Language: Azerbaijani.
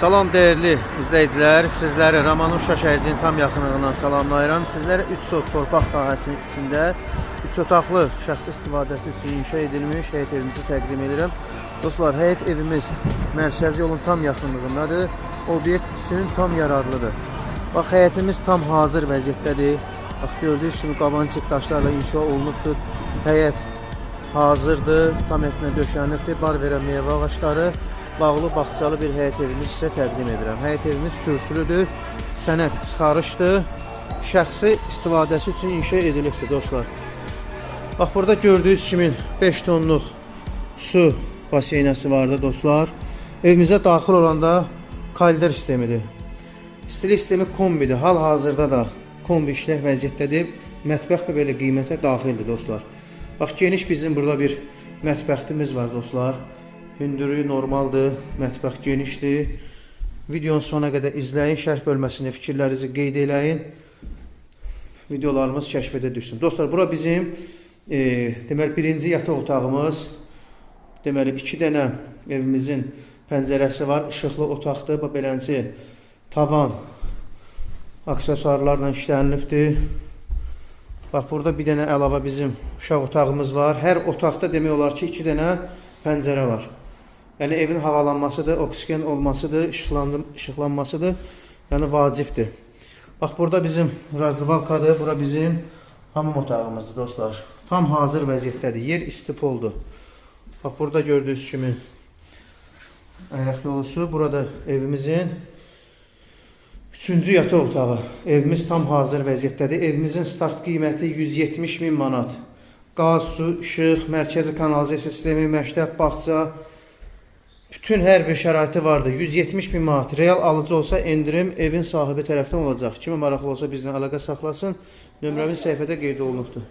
Salam değerli izləyicilər, sizləri Ramanuşa şəhərcinin tam yaxınlığından salamlayıram. Sizlərə 3 sot torpaq sahəsinin içində 3 otaqlı şəxsi istifadəsi üçün inşa edilmiş həyət evimizi təqdim edirəm. Dostlar, həyət evimiz mərkəzi yolun tam yaxınlığındadır. Obyekt üçün tam yararlıdır. Bax, həyətimiz tam hazır vəziyyətdədir. Bax, gördüyünüz kimi qabancıq daşlarla inşa olunubdur. Həyət hazırdır, tam etinə döşənibdir. Bar verən meyvə ağaçları, bağlı bağçalı bir həyət evimiz sizə təqdim edirəm. Həyət evimiz kürsülüdür, sənəd çıxarışdır, şəxsi istifadəsi üçün inşa edilibdir dostlar. Bax, burada gördüyünüz kimi 5 tonluq su baseynəsi vardı dostlar. Evimizə daxil olanda kalder sistemidir. Stil sistemi kombidir. Hal-hazırda da kombi işlək vəziyyətdədir. Mətbəx də belə qiymətə daxildir dostlar. Bax, geniş bizim burada bir mətbəximiz var dostlar. Hündürlüyü normaldır, mətbəx genişdir. Videonun sonuna qədər izləyin, şərh bölməsində fikirlərinizi qeyd eləyin. Videolarımız kəşfədə düşsün. Dostlar, bura bizim deməli birinci yataq otağımız. Deməli 2 dənə evimizin pəncərəsi var, işıqlı otaqdır. Beləncə tavan aksesuarlarla işlənilibdir. Bax, burada bir dənə əlavə bizim uşaq otağımız var. Hər otaqda demək olar ki 2 dənə pəncərə var. Yəni evin havalanmasıdır, oksigen olmasıdır, işıqlanmasıdır. Yəni vacibdir. Bax, burada bizim razvalkadır, bura bizim hamam otağımızdır dostlar. Tam hazır vəziyyətdədir. Yer istipoldur. Bax, burada gördüyünüz kimi ayaq yolusu. Burada evimizin 3-cü yataq otağı. Evimiz tam hazır vəziyyətdədir. Evimizin start qiyməti 170.000 manat. Qaz, su, işıq, mərkəzi kanalizasiya sistemi, məktəb, bağça, bütün hər bir şəraiti vardır. 170.000 manat. Real alıcı olsa endirim evin sahibi tərəfdən olacaq. Kimi maraqlı olsa bizlə əlaqə saxlasın. Nömrəmiz səhifədə qeyd olunubdur.